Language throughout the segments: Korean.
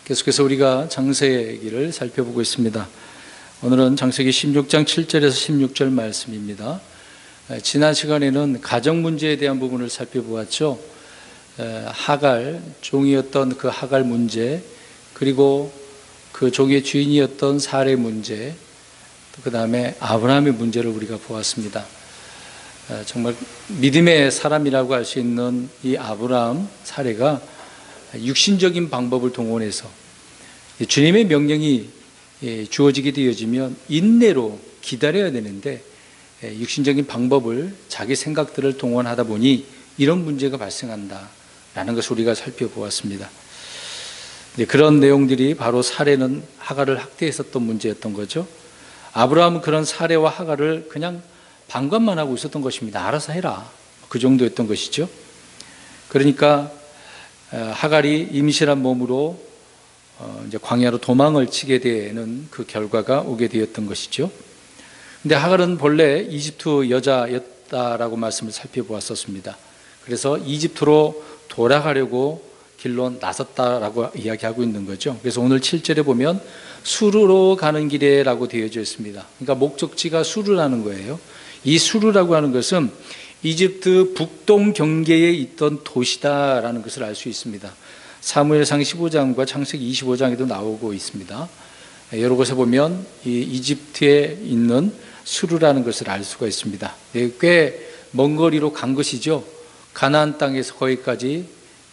계속해서 우리가 창세기를 살펴보고 있습니다. 오늘은 창세기 16장 7절에서 16절 말씀입니다. 지난 시간에는 가정 문제에 대한 부분을 살펴보았죠. 하갈, 종이었던 그 하갈 문제, 그리고 그 종의 주인이었던 사례 문제, 그 다음에 아브라함의 문제를 우리가 보았습니다. 정말 믿음의 사람이라고 할 수 있는 이 아브라함 사례가 육신적인 방법을 동원해서 주님의 명령이 주어지게 되어지면 인내로 기다려야 되는데 육신적인 방법을 자기 생각들을 동원하다 보니 이런 문제가 발생한다라는 것을 우리가 살펴보았습니다. 그런 내용들이 바로 사례는 하갈을 학대했었던 문제였던 거죠. 아브라함은 그런 사례와 하갈을 그냥 방관만 하고 있었던 것입니다. 알아서 해라, 그 정도였던 것이죠. 그러니까 하갈이 임신한 몸으로 이제 광야로 도망을 치게 되는 그 결과가 오게 되었던 것이죠. 근데 하갈은 본래 이집트 여자였다라고 말씀을 살펴보았었습니다. 그래서 이집트로 돌아가려고 길로 나섰다라고 이야기하고 있는 거죠. 그래서 오늘 7절에 보면 수르로 가는 길에라고 되어져 있습니다. 그러니까 목적지가 수르라는 거예요. 이 수르라고 하는 것은 이집트 북동 경계에 있던 도시다라는 것을 알 수 있습니다. 사무엘상 15장과 창세기 25장에도 나오고 있습니다. 여러 곳에 보면 이 이집트에 있는 수르라는 것을 알 수가 있습니다. 꽤 먼 거리로 간 것이죠. 가나안 땅에서 거기까지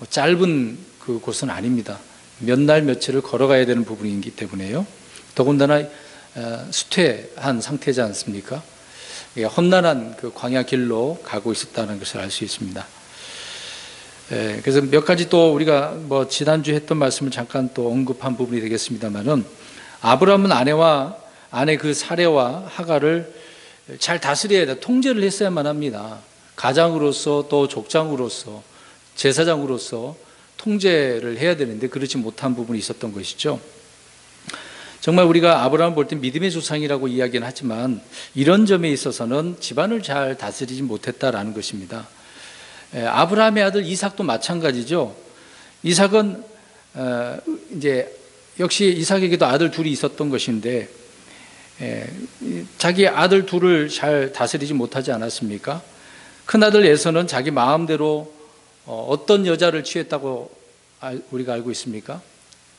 짧은 그 곳은 아닙니다. 몇 날 며칠을 걸어가야 되는 부분이기 때문에요. 더군다나 수퇴한 상태지 않습니까? 험난한 그 광야 길로 가고 있었다는 것을 알 수 있습니다. 그래서 몇 가지 또 우리가 지난주에 했던 말씀을 잠깐 또 언급한 부분이 되겠습니다만은, 아브라함은 아내 그 사례와 하갈을 잘 다스려야 돼, 통제를 했어야만 합니다. 가장으로서 또 족장으로서 제사장으로서 통제를 해야 되는데 그렇지 못한 부분이 있었던 것이죠. 정말 우리가 아브라함을 볼 때 믿음의 조상이라고 이야기는 하지만 이런 점에 있어서는 집안을 잘 다스리지 못했다라는 것입니다. 아브라함의 아들 이삭도 마찬가지죠. 이삭은 이제 역시 이삭에게도 아들 둘이 있었던 것인데 자기 아들 둘을 잘 다스리지 못하지 않았습니까? 큰아들 에서는 자기 마음대로 어떤 여자를 취했다고 우리가 알고 있습니까?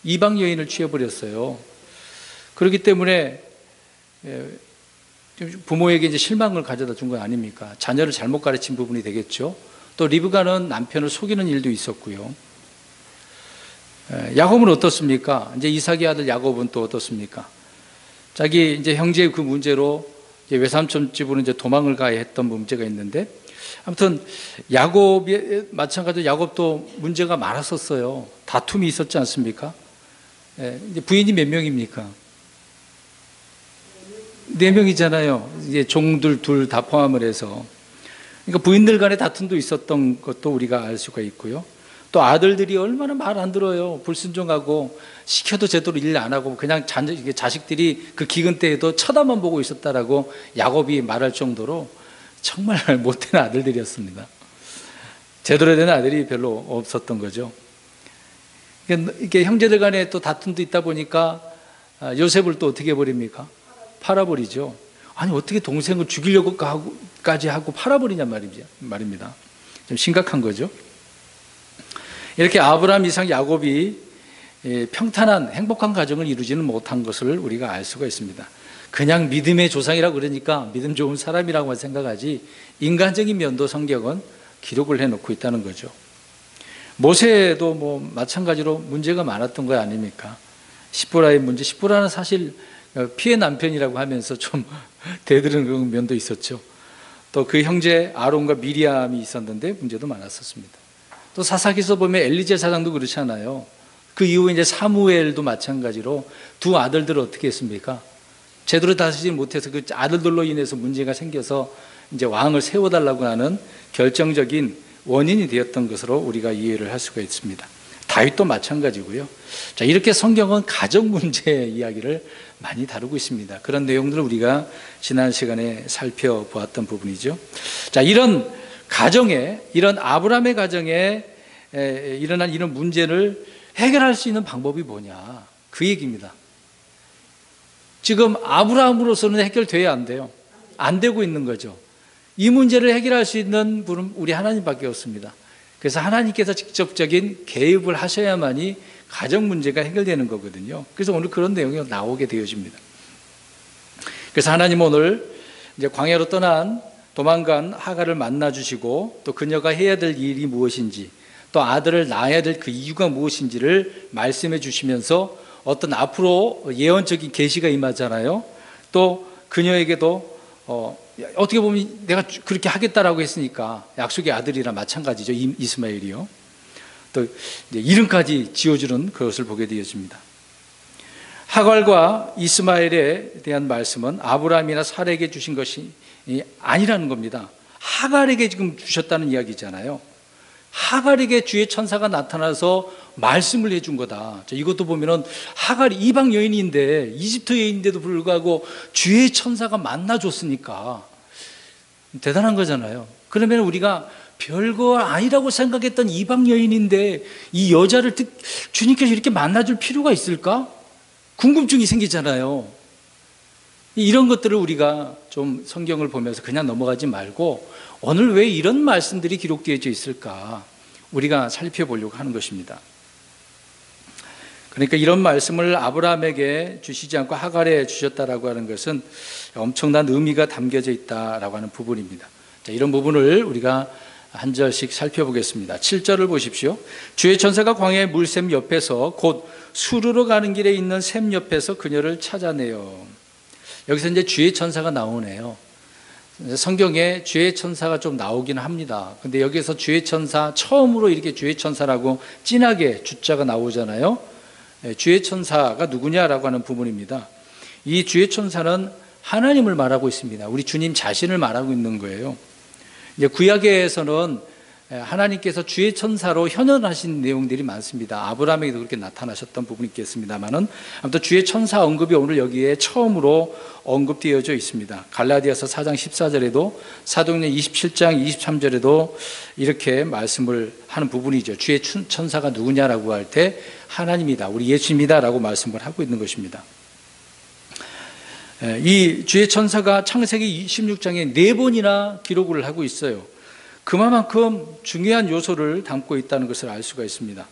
이방 여인을 취해버렸어요. 그렇기 때문에 부모에게 이제 실망을 가져다 준 건 아닙니까? 자녀를 잘못 가르친 부분이 되겠죠. 또 리브가는 남편을 속이는 일도 있었고요. 야곱은 어떻습니까? 이제 이삭의 아들 야곱은 또 어떻습니까? 자기 이제 형제의 그 문제로 이제 외삼촌 집으로 이제 도망을 가야 했던 문제가 있는데, 아무튼 야곱이 마찬가지로 야곱도 문제가 많았었어요. 다툼이 있었지 않습니까? 이제 부인이 몇 명입니까? 4명이잖아요. 이제 종들 둘 다 포함을 해서. 그러니까 부인들 간에 다툼도 있었던 것도 우리가 알 수가 있고요. 또 아들들이 얼마나 말 안 들어요. 불순종하고 시켜도 제대로 일 안 하고 그냥 자식들이 그 기근 때에도 쳐다만 보고 있었다라고 야곱이 말할 정도로 정말 못된 아들들이었습니다. 제대로 된 아들이 별로 없었던 거죠. 이렇게 형제들 간에 또 다툼도 있다 보니까 요셉을 또 어떻게 해버립니까? 팔아버리죠. 아니 어떻게 동생을 죽이려고까지 하고 팔아버리냐 말입니다. 좀 심각한 거죠. 이렇게 아브라함, 이삭, 야곱이 평탄한 행복한 가정을 이루지는 못한 것을 우리가 알 수가 있습니다. 그냥 믿음의 조상이라고 그러니까 믿음 좋은 사람이라고만 생각하지 인간적인 면도 성경은 기록을 해놓고 있다는 거죠. 모세도 마찬가지로 문제가 많았던 거 아닙니까? 십보라의 문제. 십보라는 사실 피해 남편이라고 하면서 좀 대들은 그런 면도 있었죠. 또 그 형제 아론과 미리암이 있었는데 문제도 많았었습니다. 또 사사기서 보면 엘리제 사장도 그렇잖아요. 그 이후에 이제 사무엘도 마찬가지로 두 아들들을 어떻게 했습니까? 제대로 다스리지 못해서 그 아들들로 인해서 문제가 생겨서 이제 왕을 세워달라고 하는 결정적인 원인이 되었던 것으로 우리가 이해를 할 수가 있습니다. 다윗도 마찬가지고요. 자, 이렇게 성경은 가정 문제 이야기를 많이 다루고 있습니다. 그런 내용들을 우리가 지난 시간에 살펴보았던 부분이죠. 자, 이런 가정에, 이런 아브라함의 가정에 일어난 이런 문제를 해결할 수 있는 방법이 뭐냐, 그 얘기입니다. 지금 아브라함으로서는 해결돼야 안 돼요. 안 되고 있는 거죠. 이 문제를 해결할 수 있는 분은 우리 하나님밖에 없습니다. 그래서 하나님께서 직접적인 개입을 하셔야만이 가정 문제가 해결되는 거거든요. 그래서 오늘 그런 내용이 나오게 되어집니다. 그래서 하나님은 오늘 이제 광야로 도망간 하갈을 만나 주시고, 또 그녀가 해야 될 일이 무엇인지, 또 아들을 낳아야 될 그 이유가 무엇인지를 말씀해 주시면서 어떤 앞으로 예언적인 계시가 임하잖아요. 또 그녀에게도 어떻게 보면 내가 그렇게 하겠다라고 했으니까 약속의 아들이라 마찬가지죠. 이스마엘이요. 또 이름까지 지어주는 그것을 보게 되어집니다. 하갈과 이스마엘에 대한 말씀은 아브라함이나 사라에게 주신 것이 아니라는 겁니다. 하갈에게 지금 주셨다는 이야기잖아요. 하갈에게 주의 천사가 나타나서 말씀을 해준 거다. 이것도 보면은 하갈이 이방 여인인데, 이집트 여인인데도 불구하고 주의 천사가 만나줬으니까 대단한 거잖아요. 그러면 우리가 별거 아니라고 생각했던 이방 여인인데 이 여자를 주님께서 이렇게 만나줄 필요가 있을까? 궁금증이 생기잖아요. 이런 것들을 우리가 좀 성경을 보면서 그냥 넘어가지 말고 오늘 왜 이런 말씀들이 기록되어져 있을까? 우리가 살펴보려고 하는 것입니다. 그러니까 이런 말씀을 아브라함에게 주시지 않고 하갈에 주셨다라고 하는 것은 엄청난 의미가 담겨져 있다라고 하는 부분입니다. 자, 이런 부분을 우리가 한 절씩 살펴보겠습니다. 7절을 보십시오. 주의 천사가 광야의 물샘 옆에서 곧 수르러 가는 길에 있는 샘 옆에서 그녀를 찾아내요. 여기서 이제 주의 천사가 나오네요. 성경에 주의 천사가 좀 나오긴 합니다. 근데 여기서 주의 천사, 처음으로 이렇게 주의 천사라고 진하게 주자가 나오잖아요. 주의 천사가 누구냐라고 하는 부분입니다. 이 주의 천사는 하나님을 말하고 있습니다. 우리 주님 자신을 말하고 있는 거예요. 이제 구약에서는 하나님께서 주의 천사로 현현하신 내용들이 많습니다. 아브라함에게도 그렇게 나타나셨던 부분이 있겠습니다만은, 아무튼 주의 천사 언급이 오늘 여기에 처음으로 언급되어져 있습니다. 갈라디아서 4장 14절에도, 사도행전 27장 23절에도 이렇게 말씀을 하는 부분이죠. 주의 천사가 누구냐라고 할 때 하나님이다, 우리 예수님이다라고 말씀을 하고 있는 것입니다. 이 주의 천사가 창세기 26장에 4번이나 기록을 하고 있어요. 그만큼 중요한 요소를 담고 있다는 것을 알 수가 있습니다.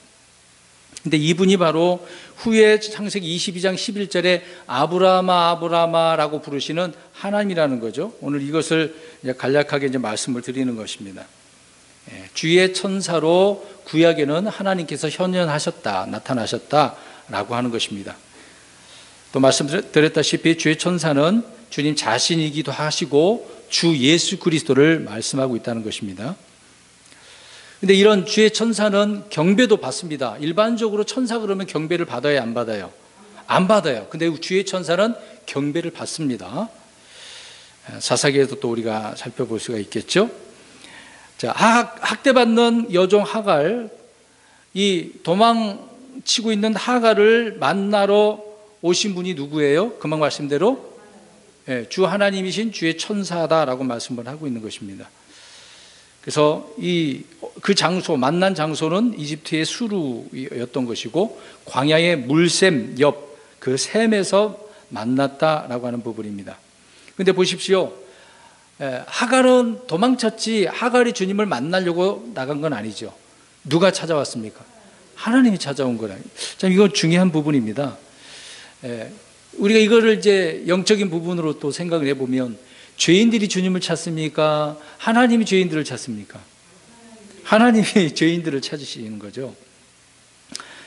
근데 이분이 바로 후에 창세기 22장 11절에 아브라함아 아브라함아라고 부르시는 하나님이라는 거죠. 오늘 이것을 간략하게 이제 말씀을 드리는 것입니다. 주의 천사로 구약에는 하나님께서 현현하셨다, 나타나셨다라고 하는 것입니다. 또 말씀드렸다시피 주의 천사는 주님 자신이기도 하시고 주 예수 그리스도를 말씀하고 있다는 것입니다. 그런데 이런 주의 천사는 경배도 받습니다. 일반적으로 천사 그러면 경배를 받아야 안 받아요? 안 받아요. 근데 주의 천사는 경배를 받습니다. 사사기에도 또 우리가 살펴볼 수가 있겠죠. 자, 학대받는 여종 하갈, 이 도망치고 있는 하갈을 만나러 오신 분이 누구예요? 금방 말씀대로 주 하나님이신 주의 천사다라고 말씀을 하고 있는 것입니다. 그래서 그 장소, 만난 장소는 이집트의 수루였던 것이고 광야의 물샘 옆 그 샘에서 만났다라고 하는 부분입니다. 그런데 보십시오. 하갈은 도망쳤지 하갈이 주님을 만나려고 나간 건 아니죠. 누가 찾아왔습니까? 하나님이 찾아온 거라. 참 이건 중요한 부분입니다. 우리가 이거를 이제 영적인 부분으로 또 생각을 해보면 죄인들이 주님을 찾습니까? 하나님이 죄인들을 찾습니까? 하나님이 죄인들을 찾으시는 거죠.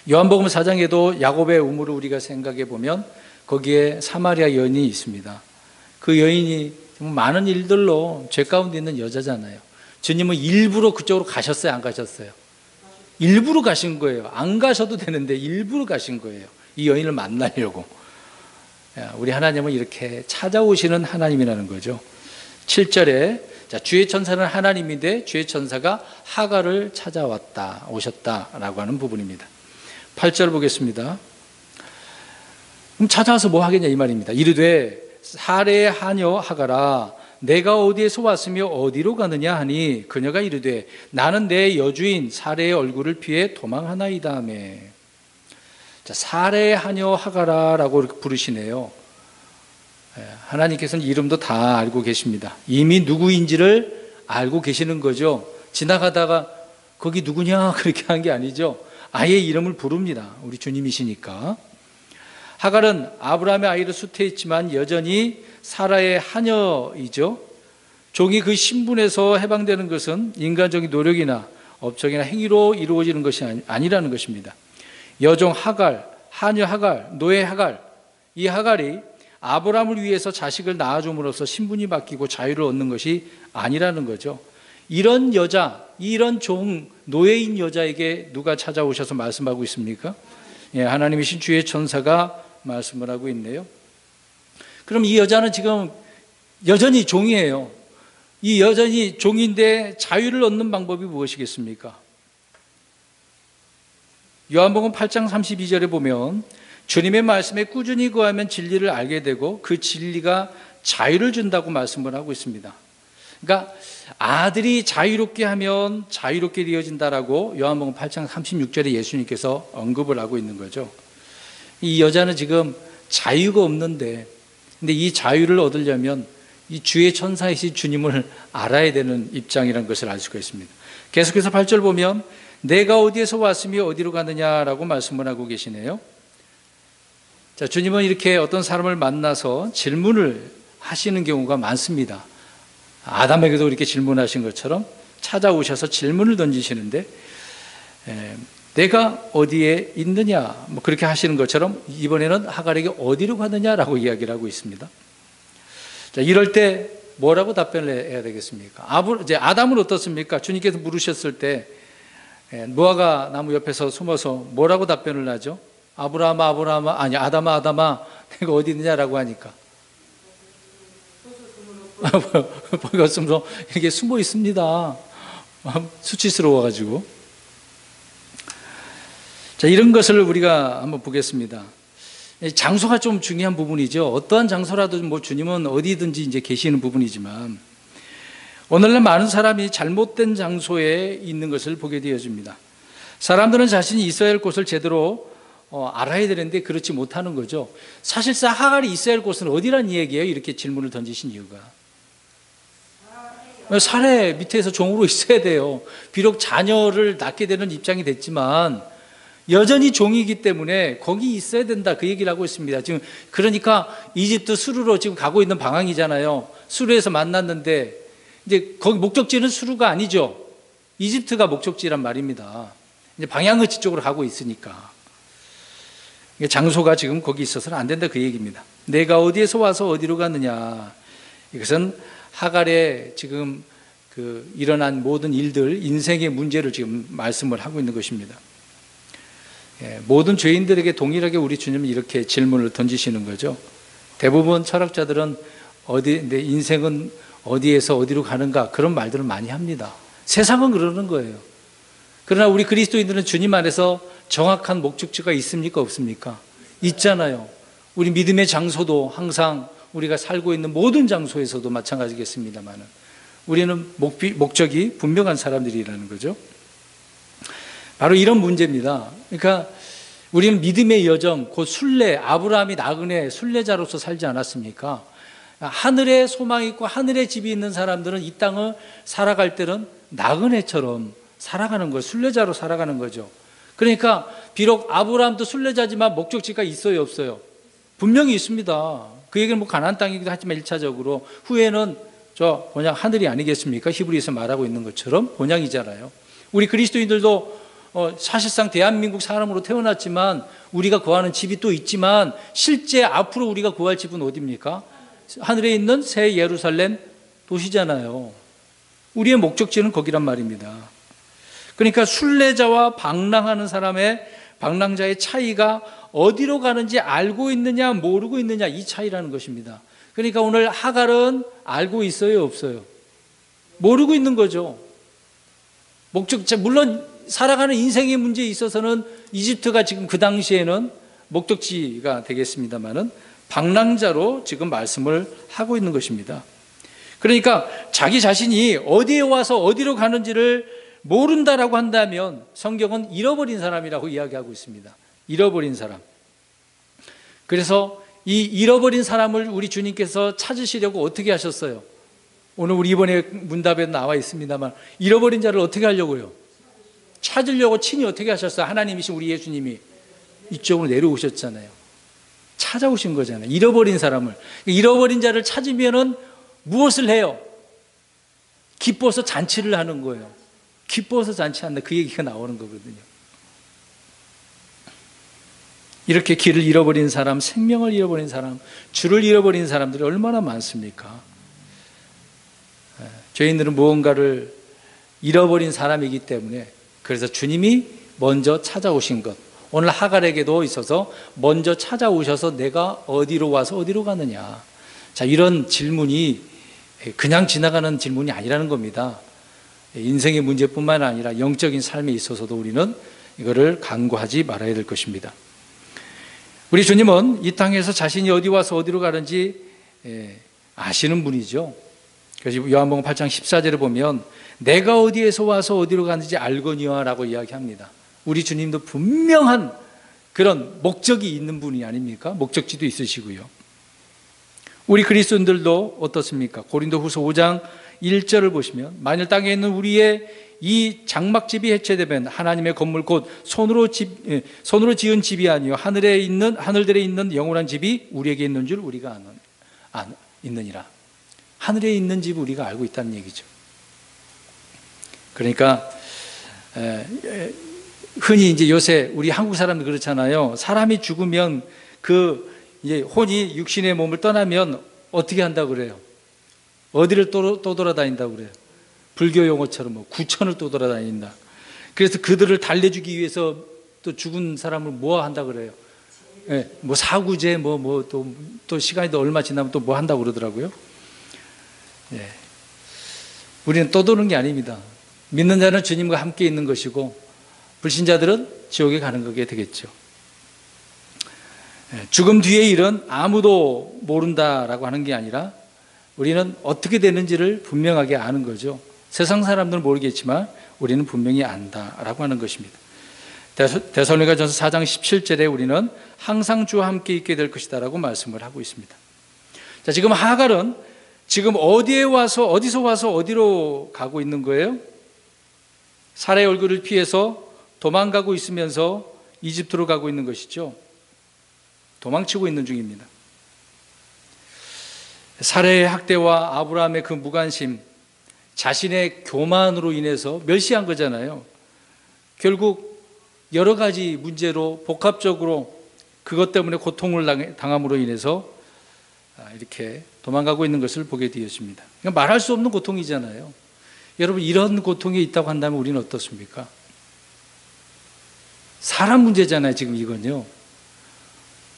요한복음 4장에도 야곱의 우물을 우리가 생각해 보면 거기에 사마리아 여인이 있습니다. 그 여인이 많은 일들로 죄 가운데 있는 여자잖아요. 주님은 일부러 그쪽으로 가셨어요? 안 가셨어요? 일부러 가신 거예요. 안 가셔도 되는데 일부러 가신 거예요. 이 여인을 만나려고. 우리 하나님은 이렇게 찾아오시는 하나님이라는 거죠. 7절에 주의 천사는 하나님인데 주의 천사가 하갈을 찾아왔다, 오셨다라고 하는 부분입니다. 8절 보겠습니다. 그럼 찾아와서 뭐 하겠냐 이 말입니다. 이르되 사레의 하녀 하갈아 내가 어디에서 왔으며 어디로 가느냐 하니 그녀가 이르되 나는 내 여주인 사레의 얼굴을 피해 도망하나이다 하매. 자, 사레의 하녀 하가라라고 이렇게 부르시네요. 하나님께서는 이름도 다 알고 계십니다. 이미 누구인지를 알고 계시는 거죠. 지나가다가 거기 누구냐 그렇게 한 게 아니죠. 아예 이름을 부릅니다. 우리 주님이시니까. 하갈은 아브라함의 아이로 수태했지만 여전히 사라의 하녀이죠. 종이 그 신분에서 해방되는 것은 인간적인 노력이나 업적이나 행위로 이루어지는 것이 아니라는 것입니다. 여종 하갈, 하녀 하갈, 노예 하갈, 이 하갈이 아브라함을 위해서 자식을 낳아줌으로써 신분이 바뀌고 자유를 얻는 것이 아니라는 거죠. 이런 여자, 이런 종, 노예인 여자에게 누가 찾아오셔서 말씀하고 있습니까? 하나님이신 주의 천사가 말씀을 하고 있네요. 그럼 이 여자는 지금 여전히 종이에요. 이 여전히 종인데 자유를 얻는 방법이 무엇이겠습니까? 요한복음 8장 32절에 보면 주님의 말씀에 꾸준히 거하면 진리를 알게 되고 그 진리가 자유를 준다고 말씀을 하고 있습니다. 그러니까 아들이 자유롭게 하면 자유롭게 되어진다라고 요한복음 8장 36절에 예수님께서 언급을 하고 있는 거죠. 이 여자는 지금 자유가 없는데, 근데 이 자유를 얻으려면 이 주의 천사이신 주님을 알아야 되는 입장이라는 것을 알 수가 있습니다. 계속해서 8절 보면 내가 어디에서 왔으며 어디로 가느냐라고 말씀을 하고 계시네요. 자, 주님은 이렇게 어떤 사람을 만나서 질문을 하시는 경우가 많습니다. 아담에게도 이렇게 질문하신 것처럼 찾아오셔서 질문을 던지시는데 내가 어디에 있느냐 뭐 그렇게 하시는 것처럼 이번에는 하갈에게 어디로 가느냐라고 이야기를 하고 있습니다. 자, 이럴 때 뭐라고 답변을 해야 되겠습니까? 이제 아담은 어떻습니까? 주님께서 물으셨을 때 무화과 나무 옆에서 숨어서 뭐라고 답변을 하죠? 아브라함아 아니 아담아 내가 어디 있느냐라고 하니까 이렇게 숨어 있습니다. 수치스러워가지고. 자, 이런 것을 우리가 한번 보겠습니다. 장소가 좀 중요한 부분이죠. 어떠한 장소라도 뭐 주님은 어디든지 이제 계시는 부분이지만 오늘날 많은 사람이 잘못된 장소에 있는 것을 보게 되어집니다. 사람들은 자신이 있어야 할 곳을 제대로 알아야 되는데 그렇지 못하는 거죠. 사실상 하갈이 있어야 할 곳은 어디란 얘기예요? 이렇게 질문을 던지신 이유가. 사례 밑에서 종으로 있어야 돼요. 비록 자녀를 낳게 되는 입장이 됐지만 여전히 종이기 때문에 거기 있어야 된다 그 얘기를 하고 있습니다. 지금 그러니까 이집트 수르로 지금 가고 있는 방향이잖아요. 수르에서 만났는데 이제 거기 목적지는 수르가 아니죠. 이집트가 목적지란 말입니다. 이제 방향은 저쪽으로 가고 있으니까 장소가 지금 거기 있어서는 안 된다 그 얘기입니다. 내가 어디에서 와서 어디로 가느냐. 이것은 하갈의 지금 그 일어난 모든 일들, 인생의 문제를 지금 말씀을 하고 있는 것입니다. 모든 죄인들에게 동일하게 우리 주님은 이렇게 질문을 던지시는 거죠. 대부분 철학자들은 내 인생은 어디에서 어디로 가는가 그런 말들을 많이 합니다. 세상은 그러는 거예요. 그러나 우리 그리스도인들은 주님 안에서 정확한 목적지가 있습니까? 없습니까? 있잖아요. 우리 믿음의 장소도 항상 우리가 살고 있는 모든 장소에서도 마찬가지겠습니다만 우리는 목적이 분명한 사람들이라는 거죠. 바로 이런 문제입니다. 그러니까 우리는 믿음의 여정, 곧 순례, 아브라함이 나그네 순례자로서 살지 않았습니까? 하늘에 소망이 있고 하늘에 집이 있는 사람들은 이 땅을 살아갈 때는 나그네처럼 살아가는 거예요. 순례자로 살아가는 거죠. 그러니까 비록 아브라함도 순례자지만 목적지가 있어요, 없어요? 분명히 있습니다. 그 얘기는 뭐 가나안 땅이기도 하지만 1차적으로 후에는 저 본향 하늘이 아니겠습니까? 히브리에서 말하고 있는 것처럼 본향이잖아요. 우리 그리스도인들도 사실상 대한민국 사람으로 태어났지만 우리가 구하는 집이 또 있지만 실제 앞으로 우리가 구할 집은 어디입니까? 하늘에 있는 새 예루살렘 도시잖아요. 우리의 목적지는 거기란 말입니다. 그러니까 순례자와 방랑하는 사람의 방랑자의 차이가 어디로 가는지 알고 있느냐 모르고 있느냐 이 차이라는 것입니다. 그러니까 오늘 하갈은 알고 있어요 없어요? 모르고 있는 거죠. 목적지 물론 살아가는 인생의 문제에 있어서는 이집트가 지금 그 당시에는 목적지가 되겠습니다만은 방랑자로 지금 말씀을 하고 있는 것입니다. 그러니까 자기 자신이 어디에 와서 어디로 가는지를 모른다라고 한다면 성경은 잃어버린 사람이라고 이야기하고 있습니다. 잃어버린 사람. 그래서 이 잃어버린 사람을 우리 주님께서 찾으시려고 어떻게 하셨어요? 오늘 우리 이번에 문답에 나와 있습니다만 잃어버린 자를 어떻게 하려고요? 찾으려고 친히 어떻게 하셨어요? 하나님이신 우리 예수님이 이쪽으로 내려오셨잖아요. 찾아오신 거잖아요. 잃어버린 사람을. 잃어버린 자를 찾으면은 무엇을 해요? 기뻐서 잔치를 하는 거예요. 기뻐서 잔치한다. 그 얘기가 나오는 거거든요. 이렇게 길을 잃어버린 사람, 생명을 잃어버린 사람, 주를 잃어버린 사람들이 얼마나 많습니까? 죄인들은 무언가를 잃어버린 사람이기 때문에 그래서 주님이 먼저 찾아오신 것, 오늘 하갈에게도 있어서 먼저 찾아오셔서 내가 어디로 와서 어디로 가느냐. 자, 이런 질문이 그냥 지나가는 질문이 아니라는 겁니다. 인생의 문제뿐만 아니라 영적인 삶에 있어서도 우리는 이거를 간구하지 말아야 될 것입니다. 우리 주님은 이 땅에서 자신이 어디 와서 어디로 가는지 아시는 분이죠. 그래서 요한복음 8장 14절에 보면 내가 어디에서 와서 어디로 가는지 알거니와 라고 이야기합니다. 우리 주님도 분명한 그런 목적이 있는 분이 아닙니까? 목적지도 있으시고요. 우리 그리스도인들도 어떻습니까? 고린도후서 5장 1절을 보시면 만일 땅에 있는 우리의 이 장막집이 해체되면 하나님의 건물 곧 손으로 지은 집이 아니요 하늘들에 있는 영원한 집이 우리에게 있는 줄 우리가 있느니라. 하늘에 있는 집 우리가 알고 있다는 얘기죠. 그러니까 흔히 이제 요새 우리 한국 사람들 그렇잖아요. 사람이 죽으면 이제 혼이 육신의 몸을 떠나면 어떻게 한다고 그래요? 어디를 또 돌아다닌다고 그래요? 불교 용어처럼 뭐 구천을 또 돌아다닌다. 그래서 그들을 달래주기 위해서 또 죽은 사람을 뭐 한다고 그래요? 예, 뭐 사구제 또 시간이 또 얼마 지나면 또 뭐 한다고 그러더라고요. 예. 우리는 떠도는 게 아닙니다. 믿는 자는 주님과 함께 있는 것이고 불신자들은 지옥에 가는 거게 되겠죠. 죽음 뒤의 일은 아무도 모른다라고 하는 게 아니라 우리는 어떻게 되는지를 분명하게 아는 거죠. 세상 사람들은 모르겠지만 우리는 분명히 안다라고 하는 것입니다. 데살로니가전서 4장 17절에 우리는 항상 주와 함께 있게 될 것이다라고 말씀을 하고 있습니다. 자, 지금 하갈은 지금 어디서 와서 어디로 가고 있는 거예요? 살해의 얼굴을 피해서 도망가고 있으면서 이집트로 가고 있는 것이죠. 도망치고 있는 중입니다. 살해의 학대와 아브라함의 그 무관심, 자신의 교만으로 인해서 멸시한 거잖아요. 결국 여러 가지 문제로 복합적으로 그것 때문에 고통을 당함으로 인해서 이렇게 도망가고 있는 것을 보게 되었습니다. 말할 수 없는 고통이잖아요. 여러분, 이런 고통이 있다고 한다면 우리는 어떻습니까? 사람 문제잖아요. 지금 이건요.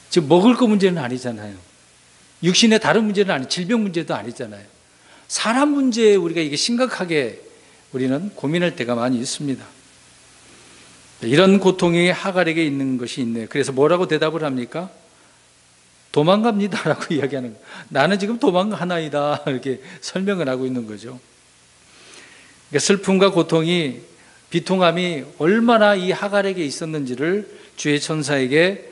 지금 먹을 거 문제는 아니잖아요. 육신의 다른 문제는 아니, 질병 문제도 아니잖아요. 사람 문제에 우리가 이게 심각하게 우리는 고민할 때가 많이 있습니다. 이런 고통이 하갈에게 있는 것이 있네요. 그래서 뭐라고 대답을 합니까? 도망갑니다라고 이야기하는 거예요. 나는 지금 도망하나이다 이렇게 설명을 하고 있는 거죠. 그러니까 슬픔과 고통이 비통함이 얼마나 이 하갈에게 있었는지를 주의 천사에게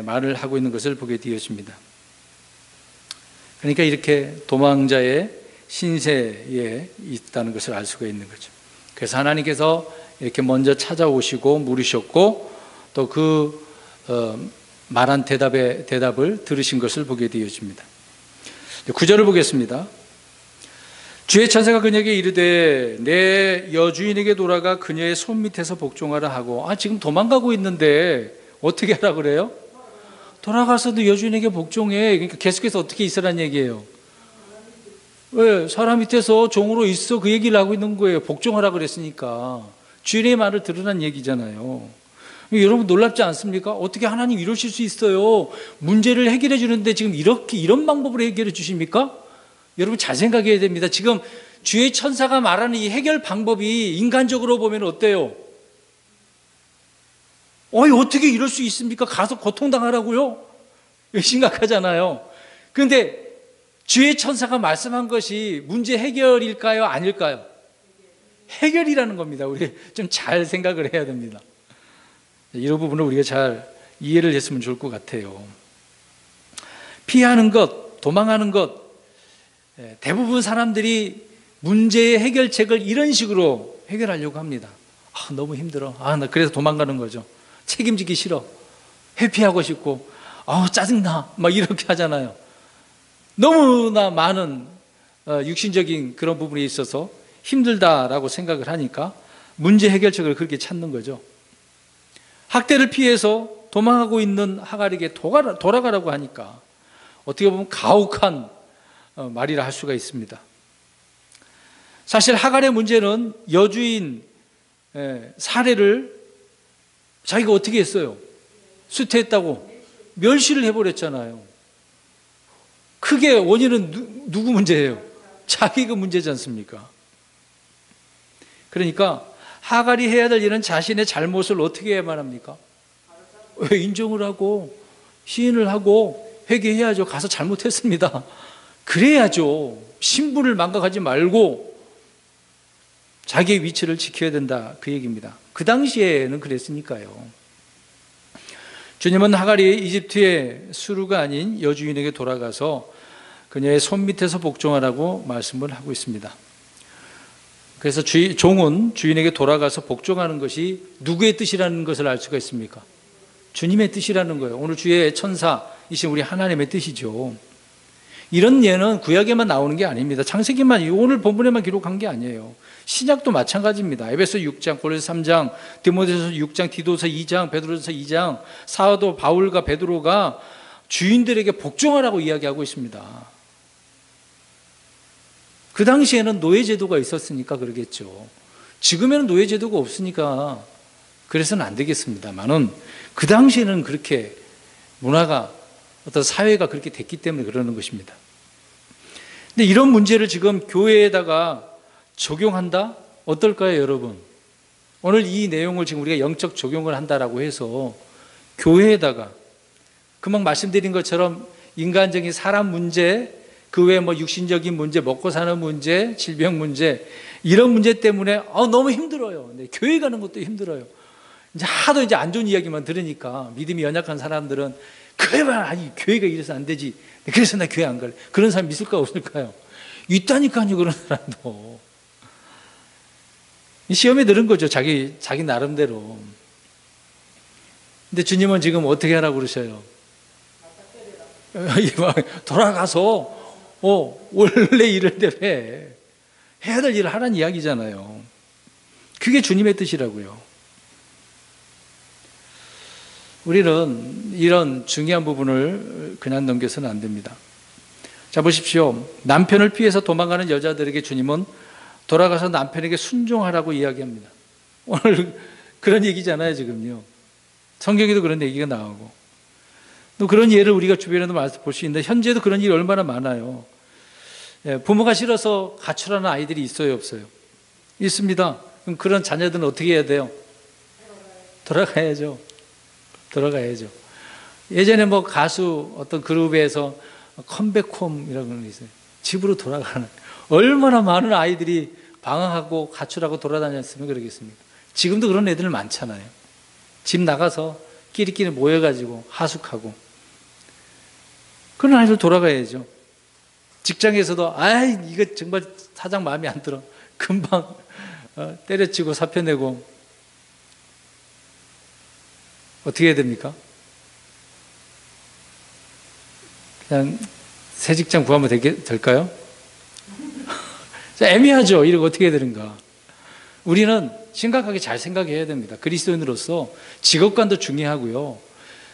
말을 하고 있는 것을 보게 되었습니다. 그러니까 이렇게 도망자의 신세에 있다는 것을 알 수가 있는 거죠. 그래서 하나님께서 이렇게 먼저 찾아오시고 물으셨고 또 그 말한 대답을 들으신 것을 보게 되어집니다. 9절을 보겠습니다. 주의 천사가 그녀에게 이르되 내 여주인에게 돌아가 그녀의 손 밑에서 복종하라 하고, 지금 도망가고 있는데 어떻게 하라 그래요? 돌아가서도 여주인에게 복종해. 그러니까 계속해서 어떻게 있으라는 얘기예요. 왜? 사람 밑에서 종으로 있어, 그 얘기를 하고 있는 거예요. 복종하라 그랬으니까 주인의 말을 들으라는 얘기잖아요. 여러분 놀랍지 않습니까? 어떻게 하나님 이러실 수 있어요? 문제를 해결해 주는데 지금 이런 방법으로 해결해 주십니까? 여러분 잘 생각해야 됩니다. 지금 주의 천사가 말하는 이 해결 방법이 인간적으로 보면 어때요? 어떻게 이럴 수 있습니까? 가서 고통당하라고요? 심각하잖아요. 그런데 주의 천사가 말씀한 것이 문제 해결일까요? 아닐까요? 해결이라는 겁니다. 우리 좀 잘 생각을 해야 됩니다. 이런 부분을 우리가 잘 이해를 했으면 좋을 것 같아요. 피하는 것, 도망하는 것, 대부분 사람들이 문제의 해결책을 이런 식으로 해결하려고 합니다. 너무 힘들어. 나 그래서 도망가는 거죠. 책임지기 싫어. 회피하고 싶고, 짜증나. 막 이렇게 하잖아요. 너무나 많은 육신적인 그런 부분에 있어서 힘들다라고 생각을 하니까 문제 해결책을 그렇게 찾는 거죠. 학대를 피해서 도망하고 있는 하갈에게 돌아가라고 하니까 어떻게 보면 가혹한 말이라 할 수가 있습니다. 사실 하갈의 문제는 여주인 사례를 자기가 어떻게 했어요? 수태했다고 멸시를 해버렸잖아요. 크게 원인은 누구 문제예요? 자기가 문제지 않습니까? 그러니까 하갈이 해야 될 일은 자신의 잘못을 어떻게 해야만 합니까? 인정을 하고 시인을 하고 회개해야죠. 가서 잘못했습니다. 그래야죠. 신분을 망각하지 말고 자기의 위치를 지켜야 된다, 그 얘기입니다. 그 당시에는 그랬으니까요. 주님은 하갈이 이집트의 수루가 아닌 여주인에게 돌아가서 그녀의 손 밑에서 복종하라고 말씀을 하고 있습니다. 그래서 종은 주인에게 돌아가서 복종하는 것이 누구의 뜻이라는 것을 알 수가 있습니까? 주님의 뜻이라는 거예요. 오늘 주의 천사이신 우리 하나님의 뜻이죠. 이런 예는 구약에만 나오는 게 아닙니다. 창세기만, 오늘 본문에만 기록한 게 아니에요. 신약도 마찬가지입니다. 에베소 6장, 고린도서 3장, 디모데후서 6장, 디도서 2장, 베드로서 2장, 사도 바울과 베드로가 주인들에게 복종하라고 이야기하고 있습니다. 그 당시에는 노예제도가 있었으니까 그러겠죠. 지금에는 노예제도가 없으니까 그래서는 안 되겠습니다만은 그 당시에는 그렇게 문화가, 어떤 사회가 그렇게 됐기 때문에 그러는 것입니다. 근데 이런 문제를 지금 교회에다가 적용한다? 어떨까요, 여러분? 오늘 이 내용을 지금 우리가 영적 적용을 한다라고 해서 교회에다가 금방 말씀드린 것처럼 인간적인 사람 문제, 그 외에 육신적인 문제, 먹고 사는 문제, 질병 문제, 이런 문제 때문에 너무 힘들어요. 네, 교회 가는 것도 힘들어요. 하도 안 좋은 이야기만 들으니까 믿음이 연약한 사람들은 교회가 이래서 안 되지. 그래서 나 교회 안 갈래. 그런 사람 있을까 없을까요? 있다니까요, 그런 사람도. 시험에 들은 거죠, 자기 나름대로. 근데 주님은 지금 어떻게 하라고 그러셔요? 돌아가서 원래 일을 해야 될 일을 하라는 이야기잖아요. 그게 주님의 뜻이라고요. 우리는 이런 중요한 부분을 그냥 넘겨서는 안 됩니다. 자, 보십시오. 남편을 피해서 도망가는 여자들에게 주님은 돌아가서 남편에게 순종하라고 이야기합니다. 오늘 그런 얘기잖아요, 지금요. 성경에도 그런 얘기가 나오고. 또 그런 예를 우리가 주변에도 볼 수 있는데, 현재도 그런 일이 얼마나 많아요. 부모가 싫어서 가출하는 아이들이 있어요, 없어요? 있습니다. 그럼 그런 자녀들은 어떻게 해야 돼요? 돌아가야죠. 예전에 가수 어떤 그룹에서 컴백홈이라고 있어요. 집으로 돌아가는. 얼마나 많은 아이들이 방황하고 가출하고 돌아다녔으면 그러겠습니까? 지금도 그런 애들 많잖아요. 집 나가서 끼리끼리 모여가지고 하숙하고. 그런 아이들 돌아가야죠. 직장에서도 이거 정말 사장 마음에 안 들어. 금방 때려치고 사표 내고. 어떻게 해야 됩니까? 그냥 새 직장 구하면 될까요? 애매하죠. 이러고 어떻게 해야 되는가. 우리는 심각하게 잘 생각해야 됩니다. 그리스도인으로서 직업관도 중요하고요.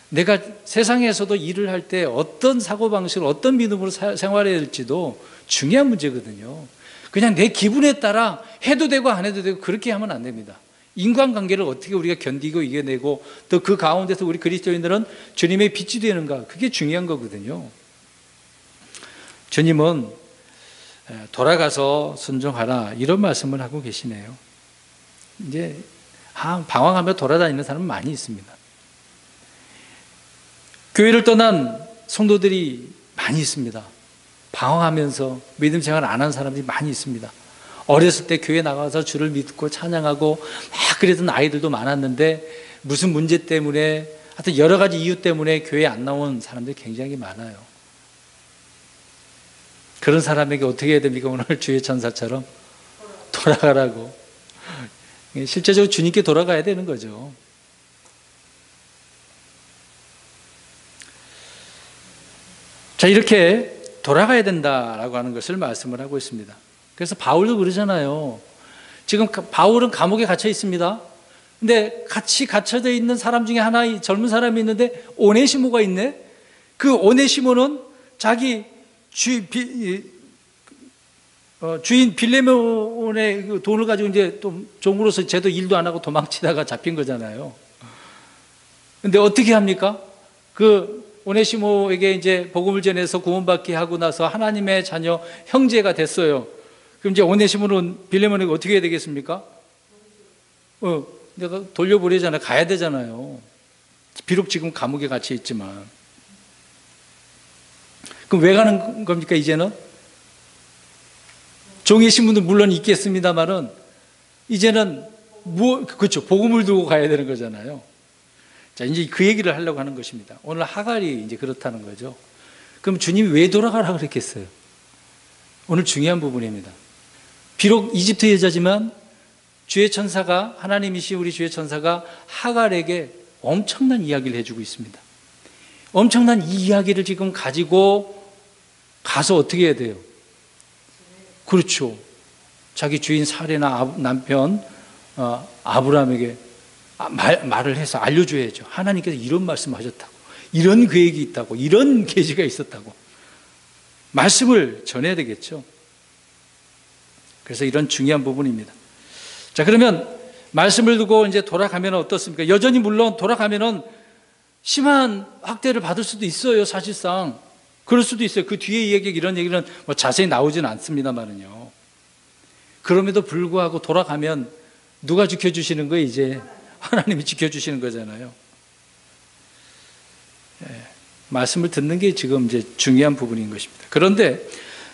내가 세상에서도 일을 할 때 어떤 사고방식으로 어떤 믿음으로 생활해야 될지도 중요한 문제거든요. 그냥 내 기분에 따라 해도 되고 안 해도 되고 그렇게 하면 안 됩니다. 인간관계를 어떻게 우리가 견디고 이겨내고 또 그 가운데서 우리 그리스도인들은 주님의 빛이 되는가, 그게 중요한 거거든요. 주님은 돌아가서 순종하라 이런 말씀을 하고 계시네요. 이제 방황하며 돌아다니는 사람은 많이 있습니다. 교회를 떠난 성도들이 많이 있습니다. 방황하면서 믿음 생활 안 한 사람들이 많이 있습니다. 어렸을 때 교회 나가서 주를 믿고 찬양하고 막 그랬던 아이들도 많았는데 무슨 문제 때문에 하여튼 여러 가지 이유 때문에 교회에 안 나온 사람들이 굉장히 많아요. 그런 사람에게 어떻게 해야 됩니까? 오늘 주의 천사처럼 돌아가라고. 실제적으로 주님께 돌아가야 되는 거죠. 자, 이렇게 돌아가야 된다라고 하는 것을 말씀을 하고 있습니다. 그래서 바울도 그러잖아요. 지금 바울은 감옥에 gat혀 있습니다. 근데 같이 갇혀져 있는 사람 중에 하나, 젊은 사람이 있는데 오네시모가 있네. 그 오네시모는 자기 주인 빌레몬의 돈을 가지고 이제 또 종으로서 제도 일도 안 하고 도망치다가 잡힌 거잖아요. 근데 어떻게 합니까? 그 오네시모에게 이제 복음을 전해서 구원받게 하고 나서 하나님의 자녀 형제가 됐어요. 그럼 이제 오네시모는 빌레몬에게 어떻게 해야 되겠습니까? 내가 돌려보내잖아요. 가야 되잖아요. 비록 지금 감옥에 갇혀 있지만. 그럼 왜 가는 겁니까, 이제는? 종의 신분도 물론 있겠습니다만은, 이제는 그렇죠. 복음을 두고 가야 되는 거잖아요. 자, 이제 그 얘기를 하려고 하는 것입니다. 오늘 하갈이 이제 그렇다는 거죠. 그럼 주님이 왜 돌아가라 그랬겠어요? 오늘 중요한 부분입니다. 비록 이집트 여자지만 주의 천사가, 하나님이시 우리 주의 천사가 하갈에게 엄청난 이야기를 해주고 있습니다. 엄청난 이 이야기를 지금 가지고 가서 어떻게 해야 돼요? 그렇죠. 자기 주인 사레나 남편 아브라함에게 말을 해서 알려줘야죠. 하나님께서 이런 말씀을 하셨다고, 이런 계획이 있다고, 이런 계시가 있었다고 말씀을 전해야 되겠죠. 그래서 이런 중요한 부분입니다. 자, 그러면 말씀을 두고 이제 돌아가면 어떻습니까? 여전히 물론 돌아가면은 심한 학대를 받을 수도 있어요. 사실상 그럴 수도 있어요. 그 뒤에 이런 얘기는 뭐 자세히 나오지는 않습니다만은요. 그럼에도 불구하고 돌아가면 누가 지켜주시는 거예요? 이제 하나님이 지켜주시는 거잖아요. 말씀을 듣는 게 지금 이제 중요한 부분인 것입니다. 그런데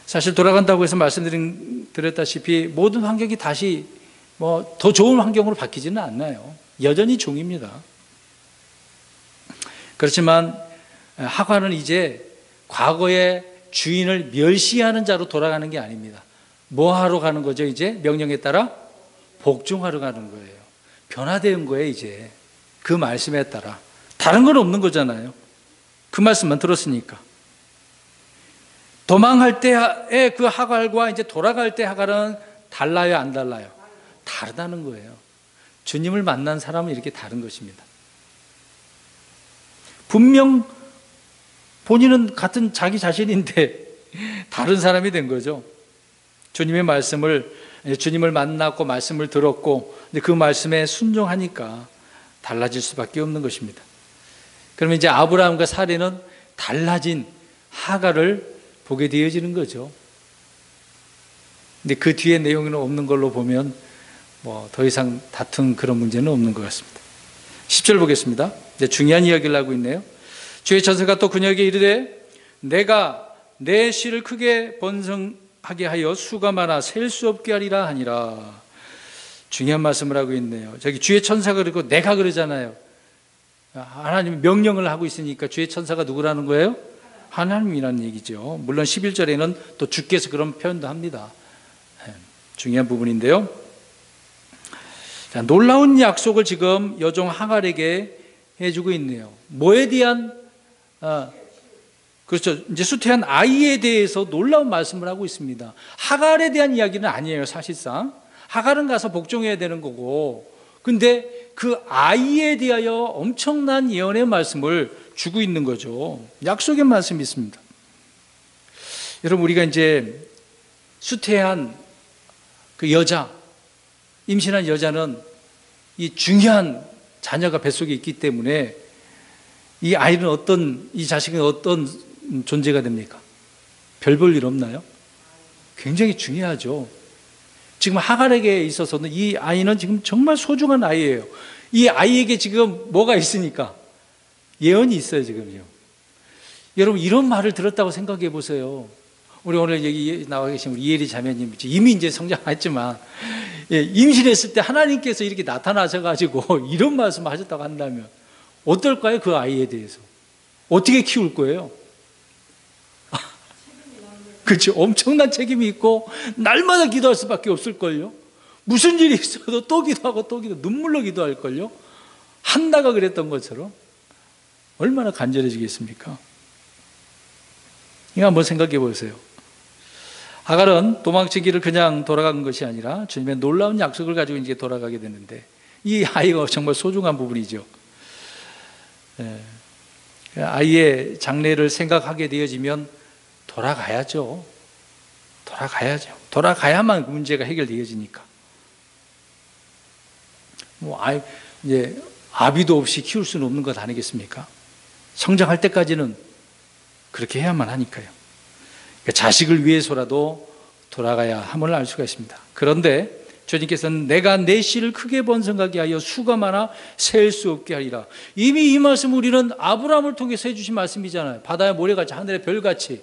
사실 돌아간다고 해서 말씀드렸다시피 모든 환경이 다시 뭐 더 좋은 환경으로 바뀌지는 않나요? 여전히 종입니다. 그렇지만 하갈은 이제 과거의 주인을 멸시하는 자로 돌아가는 게 아닙니다. 뭐 하러 가는 거죠? 이제 명령에 따라 복종하러 가는 거예요. 변화된 거예요, 이제. 그 말씀에 따라. 다른 건 없는 거잖아요. 그 말씀만 들었으니까. 도망할 때의 그 하갈과 이제 돌아갈 때 하갈은 달라요, 안 달라요? 다르다는 거예요. 주님을 만난 사람은 이렇게 다른 것입니다. 분명 본인은 같은 자기 자신인데 다른 사람이 된 거죠. 주님의 말씀을, 주님을 만났고 말씀을 들었고 그 말씀에 순종하니까 달라질 수밖에 없는 것입니다. 그러면 이제 아브라함과 사레는 달라진 하갈을 보게 되어지는 거죠. 근데 그 뒤에 내용은 없는 걸로 보면 뭐 더 이상 다툰 그런 문제는 없는 것 같습니다. 10절 보겠습니다. 이제 중요한 이야기를 하고 있네요. 주의 천사가 또 그녀에게 이르되 내가 내 씨를 크게 번성하게 하여 수가 많아 셀 수 없게 하리라 하니라. 중요한 말씀을 하고 있네요. 저기 주의 천사가 그러고 내가 그러잖아요. 하나님 명령을 하고 있으니까 주의 천사가 누구라는 거예요? 하나님이라는 얘기죠. 물론 11절에는 또 주께서 그런 표현도 합니다. 중요한 부분인데요. 자, 놀라운 약속을 지금 여종 하갈에게 해주고 있네요. 뭐에 대한 그렇죠. 이제 수태한 아이에 대해서 놀라운 말씀을 하고 있습니다. 하갈에 대한 이야기는 아니에요, 사실상. 하갈은 가서 복종해야 되는 거고, 근데 그 아이에 대하여 엄청난 예언의 말씀을 주고 있는 거죠. 약속의 말씀이 있습니다. 여러분, 우리가 이제 수태한 그 여자, 임신한 여자는 이 중요한 자녀가 뱃속에 있기 때문에 이 아이는 이 자식은 어떤 존재가 됩니까? 별 볼 일 없나요? 굉장히 중요하죠. 지금 하갈에게 있어서는 이 아이는 지금 정말 소중한 아이예요. 이 아이에게 지금 뭐가 있으니까? 예언이 있어요, 지금요. 여러분, 이런 말을 들었다고 생각해 보세요. 우리 오늘 여기 나와 계신 우리 이혜리 자매님, 이미 이제 성장했지만, 임신했을 때 하나님께서 이렇게 나타나셔가지고 이런 말씀을 하셨다고 한다면 어떨까요? 그 아이에 대해서 어떻게 키울 거예요? 그렇죠. 엄청난 책임이 있고 날마다 기도할 수밖에 없을걸요. 무슨 일이 있어도 또 기도하고 또 눈물로 기도할걸요. 한나가 그랬던 것처럼 얼마나 간절해지겠습니까? 이거 한번 생각해 보세요. 하갈은 도망치기를 그냥 돌아간 것이 아니라 주님의 놀라운 약속을 가지고 이제 돌아가게 되는데, 이 아이가 정말 소중한 부분이죠. 아이의 장래를 생각하게 되어지면 돌아가야죠. 돌아가야만 그 문제가 해결되어지니까. 이제 아비도 없이 키울 수는 없는 것 아니겠습니까? 성장할 때까지는 그렇게 해야만 하니까요. 그러니까 자식을 위해서라도 돌아가야 함을 알 수가 있습니다. 그런데 주님께서는 내가 내 씨를 크게 번성하게 하여 수가 많아 셀 수 없게 하리라. 이미 이 말씀 우리는 아브라함을 통해서 해주신 말씀이잖아요. 바다의 모래같이 하늘의 별같이.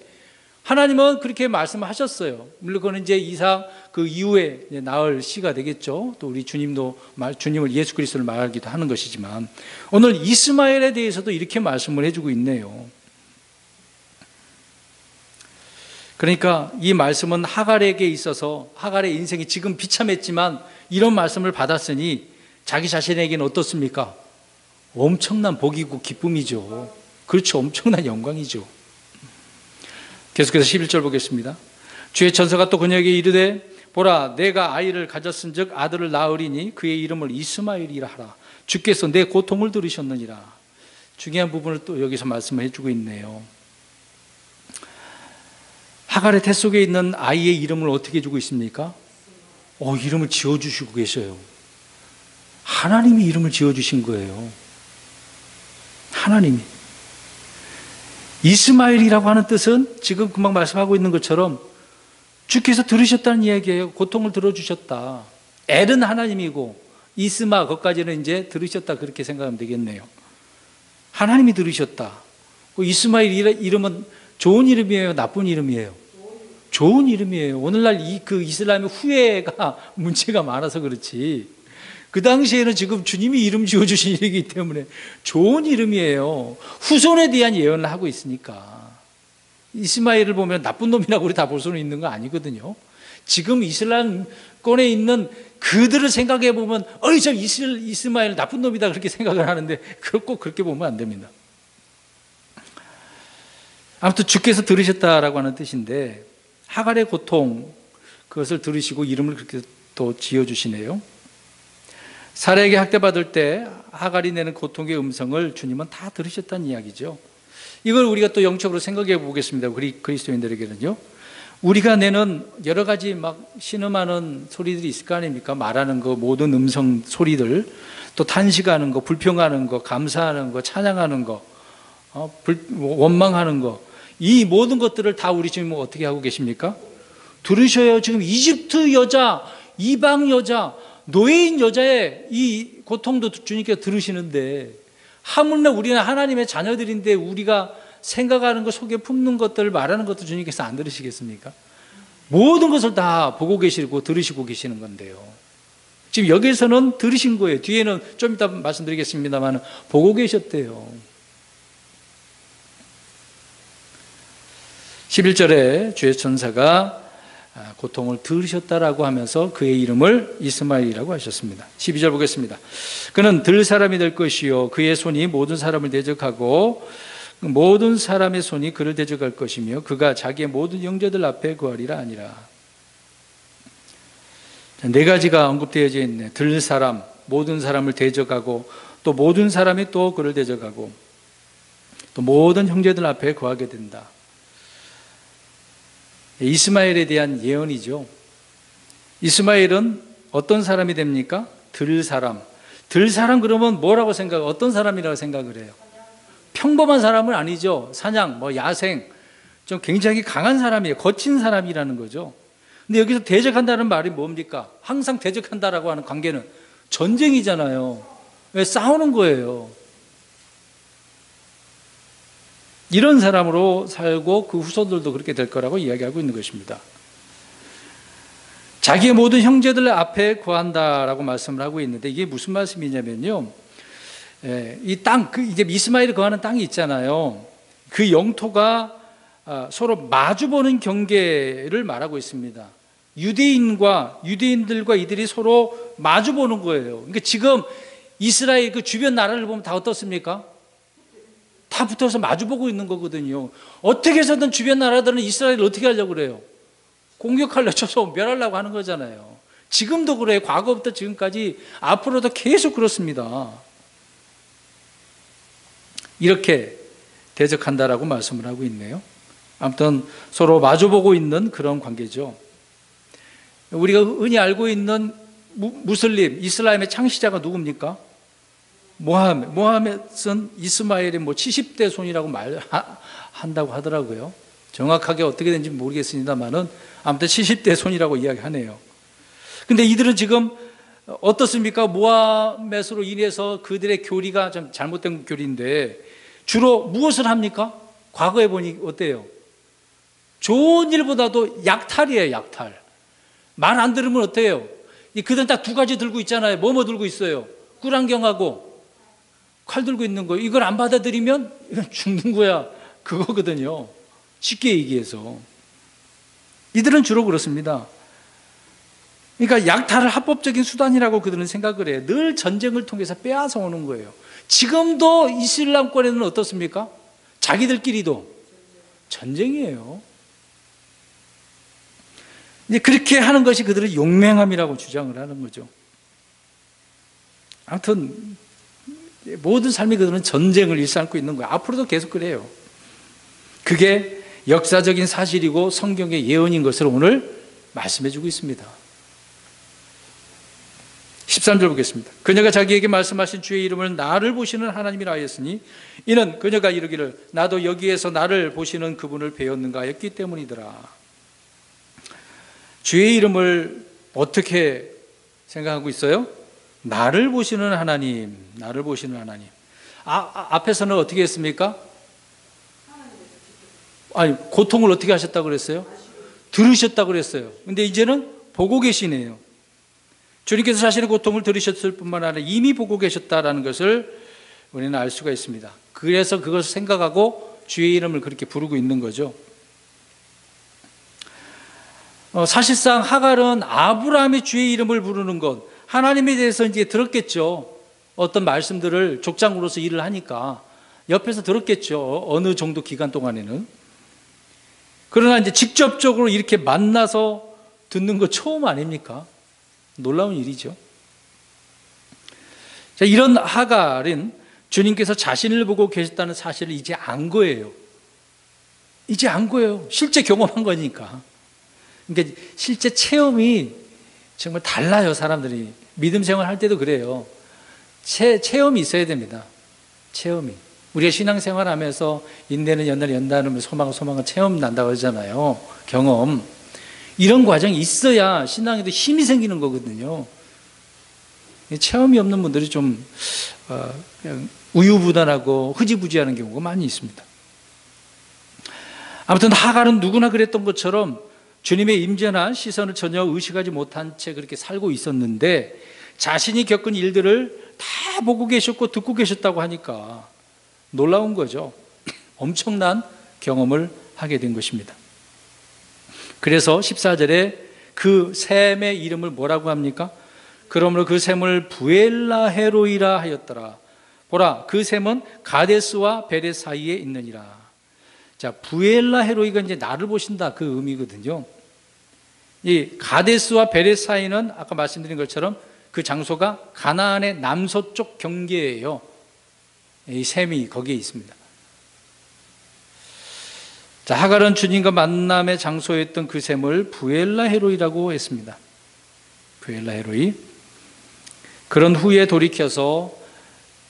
하나님은 그렇게 말씀하셨어요. 물론 그건 이제 이삭 그 이후에 낳을 씨가 되겠죠. 또 우리 주님도 주님을 예수 그리스도를 말하기도 하는 것이지만, 오늘 이스마엘에 대해서도 이렇게 말씀을 해주고 있네요. 그러니까 이 말씀은 하갈에게 있어서, 하갈의 인생이 지금 비참했지만 이런 말씀을 받았으니 자기 자신에게는 어떻습니까? 엄청난 복이고 기쁨이죠. 그렇죠. 엄청난 영광이죠. 계속해서 11절 보겠습니다. 주의 천사가 또 그녀에게 이르되 보라, 내가 아이를 가졌은즉 아들을 낳으리니 그의 이름을 이스마엘이라 하라. 주께서 내 고통을 들으셨느니라. 중요한 부분을 또 여기서 말씀을 해주고 있네요. 하갈의 태 속에 있는 아이의 이름을 어떻게 주고 있습니까? 이름을 지어주시고 계셔요. 하나님이 이름을 지어주신 거예요. 하나님이. 이스마엘이라고 하는 뜻은 지금 금방 말씀하고 있는 것처럼 주께서 들으셨다는 이야기예요. 고통을 들어주셨다. 엘은 하나님이고 이스마, 거기까지는 이제 들으셨다, 그렇게 생각하면 되겠네요. 하나님이 들으셨다. 이스마엘 이름은 좋은 이름이에요? 나쁜 이름이에요? 좋은 이름이에요. 오늘날 그 이슬람의 후예가 문제가 많아서 그렇지, 그 당시에는 지금 주님이 이름 지어주신 일이기 때문에 좋은 이름이에요. 후손에 대한 예언을 하고 있으니까. 이스마엘을 보면 나쁜 놈이라고 우리 다 볼 수는 있는 거 아니거든요. 지금 이슬람권에 있는 그들을 생각해 보면 저 이스마엘 나쁜 놈이다 그렇게 생각을 하는데, 꼭 그렇게 보면 안 됩니다. 아무튼 주께서 들으셨다라고 하는 뜻인데, 하갈의 고통, 그것을 들으시고 이름을 그렇게 또 지어주시네요. 사라에게 학대받을 때 하갈이 내는 고통의 음성을 주님은 다 들으셨다는 이야기죠. 이걸 우리가 또 영적으로 생각해 보겠습니다. 우리 그리스도인들에게는요. 우리가 내는 여러 가지 막 신음하는 소리들이 있을 거 아닙니까? 말하는 거, 모든 음성 소리들, 또 탄식하는 거, 불평하는 거, 감사하는 거, 찬양하는 거, 원망하는 거, 이 모든 것들을 다 우리 주님은 어떻게 하고 계십니까? 들으셔요. 지금 이집트 여자, 이방 여자, 노예인 여자의 이 고통도 주님께서 들으시는데, 하물며 우리는 하나님의 자녀들인데 우리가 생각하는 것, 속에 품는 것들을 말하는 것도 주님께서 안 들으시겠습니까? 모든 것을 다 보고 계시고 들으시고 계시는 건데요. 지금 여기에서는 들으신 거예요. 뒤에는 좀 이따 말씀드리겠습니다만 보고 계셨대요. 11절에 주의 천사가 고통을 들으셨다라고 하면서 그의 이름을 이스마엘이라고 하셨습니다. 12절 보겠습니다. 그는 들 사람이 될 것이요 그의 손이 모든 사람을 대적하고 모든 사람의 손이 그를 대적할 것이며 그가 자기의 모든 형제들 앞에 구하리라 아니라. 네 가지가 언급되어져 있네. 들 사람, 모든 사람을 대적하고, 또 모든 사람이 또 그를 대적하고, 또 모든 형제들 앞에 구하게 된다. 이스마엘에 대한 예언이죠. 이스마엘은 어떤 사람이 됩니까? 들 사람. 들 사람 그러면 뭐라고 어떤 사람이라고 생각을 해요? 평범한 사람은 아니죠. 사냥, 야생, 좀 굉장히 강한 사람이에요. 거친 사람이라는 거죠. 근데 여기서 대적한다는 말이 뭡니까? 항상 대적한다라고 하는 관계는 전쟁이잖아요. 왜 싸우는 거예요? 이런 사람으로 살고 그 후손들도 그렇게 될 거라고 이야기하고 있는 것입니다. 자기의 모든 형제들 앞에 구한다라고 말씀을 하고 있는데, 이게 무슨 말씀이냐면요, 이 땅, 이제 이스마엘이 거하는 땅이 있잖아요. 그 영토가 서로 마주보는 경계를 말하고 있습니다. 유대인들과 이들이 서로 마주보는 거예요. 그러니까 지금 이스라엘 그 주변 나라를 보면 다 어떻습니까? 다 붙어서 마주보고 있는 거거든요. 어떻게 해서든 주변 나라들은 이스라엘을 어떻게 하려고 그래요? 공격하려고 쳐서 멸하려고 하는 거잖아요. 지금도 그래요. 과거부터 지금까지 앞으로도 계속 그렇습니다. 이렇게 대적한다라고 말씀을 하고 있네요. 아무튼 서로 마주보고 있는 그런 관계죠. 우리가 흔히 알고 있는 무슬림, 이슬람의 창시자가 누굽니까? 모하메드는 이스마엘의 70대 손이라고 말한다고 하더라고요. 정확하게 어떻게 된지 모르겠습니다만은 아무튼 70대 손이라고 이야기하네요. 근데 이들은 지금 어떻습니까? 모하메드로 인해서 그들의 교리가 좀 잘못된 교리인데 주로 무엇을 합니까? 과거에 보니 어때요? 좋은 일보다도 약탈이에요, 약탈. 말 안 들으면 어때요? 그들은 딱 두 가지 들고 있잖아요. 뭐 들고 있어요? 꿀안경하고 칼 들고 있는 거. 이걸 안 받아들이면 이건 죽는 거야. 그거거든요. 쉽게 얘기해서. 이들은 주로 그렇습니다. 그러니까 약탈을 합법적인 수단이라고 그들은 생각을 해요. 늘 전쟁을 통해서 빼앗아 오는 거예요. 지금도 이슬람권에는 어떻습니까? 자기들끼리도 전쟁이에요. 이제 그렇게 하는 것이 그들의 용맹함이라고 주장을 하는 거죠. 아무튼 모든 삶이 그들은 전쟁을 일삼고 있는 거예요. 앞으로도 계속 그래요. 그게 역사적인 사실이고 성경의 예언인 것을 오늘 말씀해 주고 있습니다. 13절 보겠습니다. 그녀가 자기에게 말씀하신 주의 이름을 나를 보시는 하나님이라 하였으니 이는 그녀가 이르기를 나도 여기에서 나를 보시는 그분을 배웠는가 하였기 때문이더라. 주의 이름을 어떻게 생각하고 있어요? 나를 보시는 하나님, 나를 보시는 하나님. 앞에서는 어떻게 했습니까? 아니, 고통을 어떻게 하셨다고 그랬어요? 들으셨다고 그랬어요. 근데 이제는 보고 계시네요. 주님께서 자신의 고통을 들으셨을 뿐만 아니라 이미 보고 계셨다라는 것을 우리는 알 수가 있습니다. 그래서 그것을 생각하고 주의 이름을 그렇게 부르고 있는 거죠. 사실상 하갈은 아브라함의 주의 이름을 부르는 것, 하나님에 대해서 이제 들었겠죠. 어떤 말씀들을 족장으로서 일을 하니까 옆에서 들었겠죠. 어느 정도 기간 동안에는. 그러나 이제 직접적으로 이렇게 만나서 듣는 거 처음 아닙니까? 놀라운 일이죠. 자, 이런 하갈은 주님께서 자신을 보고 계셨다는 사실을 이제 안 거예요. 이제 안 거예요. 실제 경험한 거니까. 그러니까 실제 체험이 정말 달라요, 사람들이. 믿음 생활 할 때도 그래요. 체험이 있어야 됩니다. 체험이. 우리가 신앙생활 하면서 인내는 연단을 연단하면 소망은 체험 난다고 하잖아요. 경험. 이런 과정이 있어야 신앙에도 힘이 생기는 거거든요. 체험이 없는 분들이 좀 그냥 우유부단하고 흐지부지하는 경우가 많이 있습니다. 아무튼 하갈은 누구나 그랬던 것처럼 주님의 임재나 시선을 전혀 의식하지 못한 채 그렇게 살고 있었는데 자신이 겪은 일들을 다 보고 계셨고 듣고 계셨다고 하니까 놀라운 거죠. 엄청난 경험을 하게 된 것입니다. 그래서 14절에 그 샘의 이름을 뭐라고 합니까? 그러므로 그 샘을 부엘라 헤로이라 하였더라. 보라, 그 샘은 가데스와 베레 사이에 있느니라. 자, 부엘라 헤로이가 이제 나를 보신다 그 의미거든요. 이 가데스와 베레 사이는 아까 말씀드린 것처럼 그 장소가 가나안의 남서쪽 경계예요. 이 샘이 거기에 있습니다. 자, 하갈은 주님과 만남의 장소였던 그 샘을 부엘라 헤로이라고 했습니다. 부엘라 헤로이. 그런 후에 돌이켜서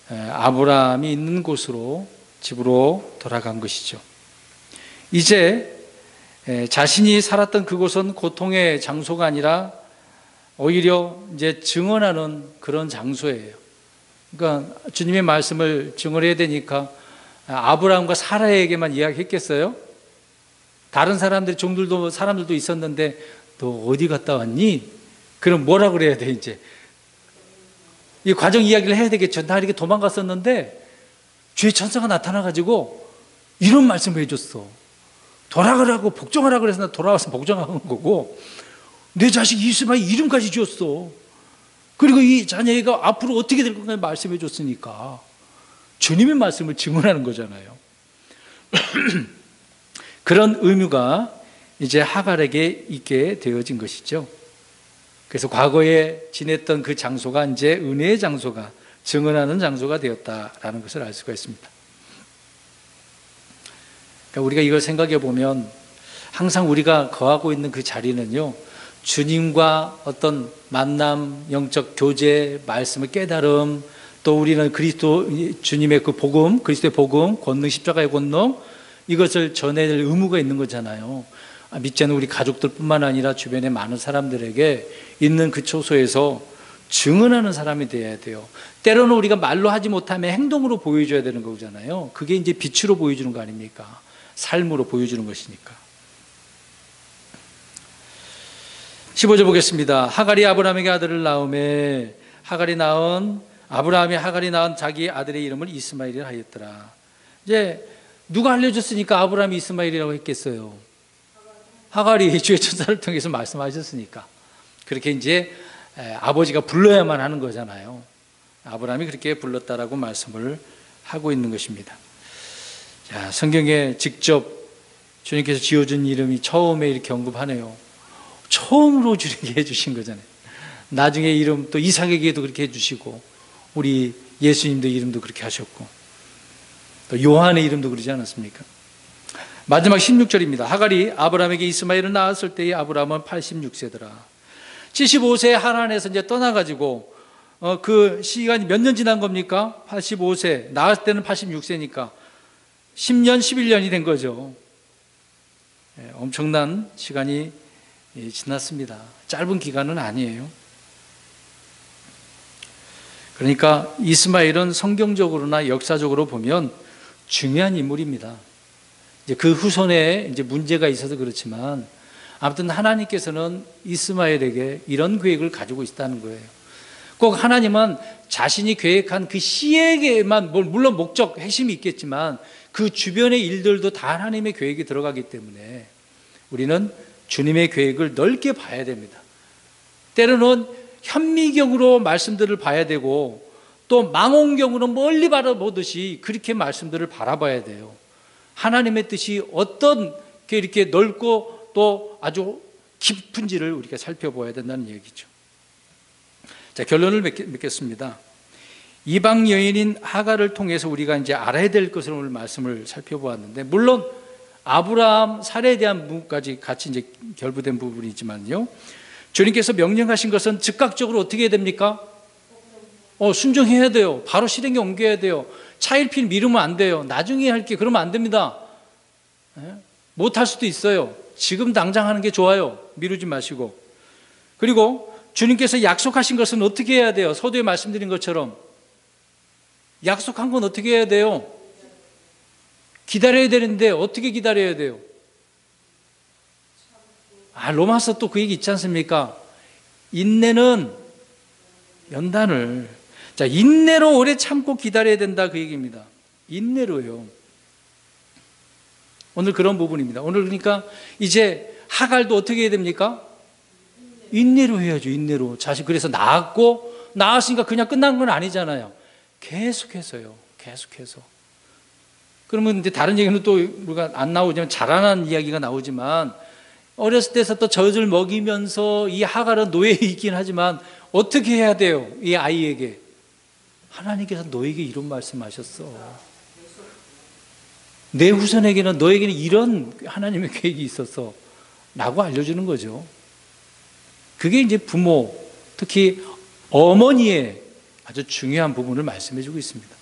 아브라함이 있는 곳으로 집으로 돌아간 것이죠. 이제 자신이 살았던 그곳은 고통의 장소가 아니라 오히려 이제 증언하는 그런 장소예요. 그러니까 주님의 말씀을 증언해야 되니까 아브라함과 사라에게만 이야기했겠어요? 다른 사람들도 있었는데 너 어디 갔다 왔니? 그럼 뭐라 그래야 돼 이제? 이 과정 이야기를 해야 되겠죠. 나 이렇게 도망갔었는데 주의 천사가 나타나가지고 이런 말씀을 해줬어. 돌아가라고 복종하라 그래서 나 돌아와서 복종하는 거고, 내 자식 이스마엘 이름까지 지었어. 그리고 이 자녀가 앞으로 어떻게 될 건가 말씀해 줬으니까 주님의 말씀을 증언하는 거잖아요. 그런 의무가 이제 하갈에게 있게 되어진 것이죠. 그래서 과거에 지냈던 그 장소가 이제 은혜의 장소가, 증언하는 장소가 되었다라는 것을 알 수가 있습니다. 그러니까 우리가 이걸 생각해 보면 항상 우리가 거하고 있는 그 자리는요, 주님과 어떤 만남, 영적 교제, 말씀의 깨달음, 또 우리는 그리스도 주님의 그 복음, 그리스도의 복음, 권능, 십자가의 권능, 이것을 전해야 될 의무가 있는 거잖아요. 믿지 않는 우리 가족들뿐만 아니라 주변의 많은 사람들에게 있는 그 초소에서 증언하는 사람이 되어야 돼요. 때로는 우리가 말로 하지 못하면 행동으로 보여줘야 되는 거잖아요. 그게 이제 빛으로 보여주는 거 아닙니까? 삶으로 보여주는 것이니까. 15절 보겠습니다. 하갈이 아브라함에게 아들을 낳음에 아브라함이 하갈이 낳은 자기 아들의 이름을 이스마엘이라 하였더라. 이제 누가 알려줬으니까 아브라함이 이스마엘이라고 했겠어요? 하갈이 주의 천사를 통해서 말씀하셨으니까. 그렇게 이제 아버지가 불러야만 하는 거잖아요. 아브라함이 그렇게 불렀다라고 말씀을 하고 있는 것입니다. 자, 성경에 직접 주님께서 지어준 이름이 처음에 이렇게 언급하네요. 처음으로 주님께 해주신 거잖아요. 나중에 이름 또 이삭에게도 그렇게 해주시고, 우리 예수님도 이름도 그렇게 하셨고, 또 요한의 이름도 그러지 않았습니까? 마지막 16절입니다. 하갈이 아브라함에게 이스마엘을 낳았을 때에 아브라함은 86세더라. 75세에 하란에서 이제 떠나가지고 그 시간이 몇 년 지난 겁니까? 85세, 낳았을 때는 86세니까 10년, 11년이 된 거죠. 엄청난 시간이 지났습니다. 짧은 기간은 아니에요. 그러니까 이스마엘은 성경적으로나 역사적으로 보면 중요한 인물입니다. 이제 그 후손에 이제 문제가 있어서 그렇지만, 아무튼 하나님께서는 이스마엘에게 이런 계획을 가지고 있다는 거예요. 꼭 하나님은 자신이 계획한 그 시에게만, 물론 목적, 핵심이 있겠지만 그 주변의 일들도 다 하나님의 계획이 들어가기 때문에 우리는 주님의 계획을 넓게 봐야 됩니다. 때로는 현미경으로 말씀들을 봐야 되고, 또 망원경으로 멀리 바라보듯이 그렇게 말씀들을 바라봐야 돼요. 하나님의 뜻이 어떤 게 이렇게 넓고 또 아주 깊은지를 우리가 살펴봐야 된다는 얘기죠. 자, 결론을 맺겠습니다. 이방 여인인 하갈을 통해서 우리가 이제 알아야 될 것을 오늘 말씀을 살펴보았는데, 물론 아브라함 사례에 대한 부분까지 같이 이제 결부된 부분이지만요, 주님께서 명령하신 것은 즉각적으로 어떻게 해야 됩니까? 순종해야 돼요. 바로 실행에 옮겨야 돼요. 차일피일 미루면 안 돼요. 나중에 할게, 그러면 안 됩니다. 못 할 수도 있어요. 지금 당장 하는 게 좋아요. 미루지 마시고. 그리고 주님께서 약속하신 것은 어떻게 해야 돼요? 서두에 말씀드린 것처럼 약속한 건 어떻게 해야 돼요? 기다려야 되는데 어떻게 기다려야 돼요? 로마서 또 그 얘기 있지 않습니까? 인내는 연단을. 자, 인내로 오래 참고 기다려야 된다, 그 얘기입니다. 인내로요. 오늘 그런 부분입니다. 오늘 그러니까 이제 하갈도 어떻게 해야 됩니까? 인내로 해야죠. 인내로. 자식 그래서 낳았으니까 그냥 끝난 건 아니잖아요. 계속해서요. 계속해서. 그러면 이제 다른 얘기는 또 우리가 안 나오지만, 자라난 이야기가 나오지만, 어렸을 때서 또 젖을 먹이면서 이 하갈은 노예에 있긴 하지만 어떻게 해야 돼요? 이 아이에게. 하나님께서 너에게 이런 말씀하셨어. 내 후손에게는, 너에게는 이런 하나님의 계획이 있었어 라고 알려주는 거죠. 그게 이제 부모, 특히 어머니의 아주 중요한 부분을 말씀해 주고 있습니다.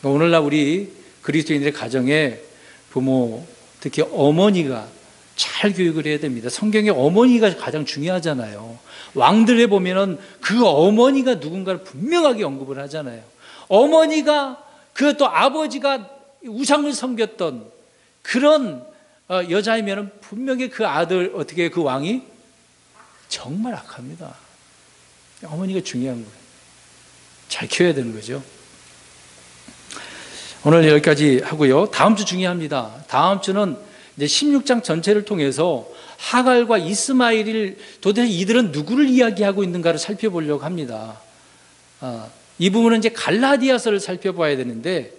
그러니까 오늘날 우리 그리스도인들의 가정에 부모, 특히 어머니가 잘 교육을 해야 됩니다. 성경에 어머니가 가장 중요하잖아요. 왕들에 보면은 그 어머니가 누군가를 분명하게 언급을 하잖아요. 어머니가, 그 또 아버지가 우상을 섬겼던 그런 여자이면은 분명히 그 아들, 어떻게 그 왕이 정말 악합니다. 어머니가 중요한 거예요. 잘 키워야 되는 거죠. 오늘 여기까지 하고요. 다음 주 중요합니다. 다음 주는 이제 16장 전체를 통해서 하갈과 이스마엘을 도대체 이들은 누구를 이야기하고 있는가를 살펴보려고 합니다. 이 부분은 이제 갈라디아서를 살펴봐야 되는데,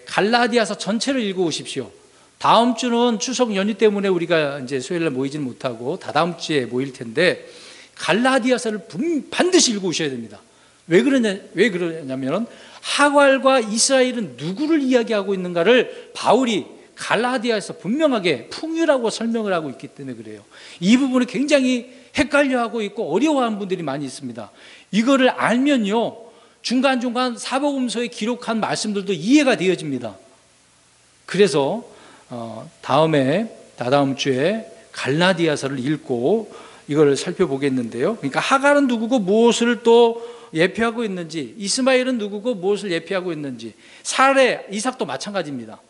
갈라디아서 전체를 읽어오십시오. 다음 주는 추석 연휴 때문에 우리가 이제 수요일날 모이지는 못하고 다다음 주에 모일 텐데, 갈라디아서를 반드시 읽어오셔야 됩니다. 왜 그러냐면 하갈과 이스라엘은 누구를 이야기하고 있는가를 바울이 갈라디아에서 분명하게 풍요라고 설명을 하고 있기 때문에 그래요. 이 부분을 굉장히 헷갈려하고 있고 어려워하는 분들이 많이 있습니다. 이거를 알면요, 중간중간 사복음서에 기록한 말씀들도 이해가 되어집니다. 그래서 다다음 주에 갈라디아서를 읽고 이걸 살펴보겠는데요. 그러니까 하갈은 누구고 무엇을 또 예표하고 있는지, 이스마엘은 누구고 무엇을 예표하고 있는지, 사례 이삭도 마찬가지입니다.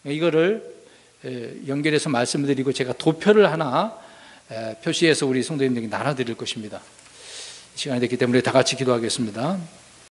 이거를 연결해서 말씀드리고 제가 도표를 하나 표시해서 우리 성도님들에게 나눠드릴 것입니다. 시간이 됐기 때문에 다 같이 기도하겠습니다.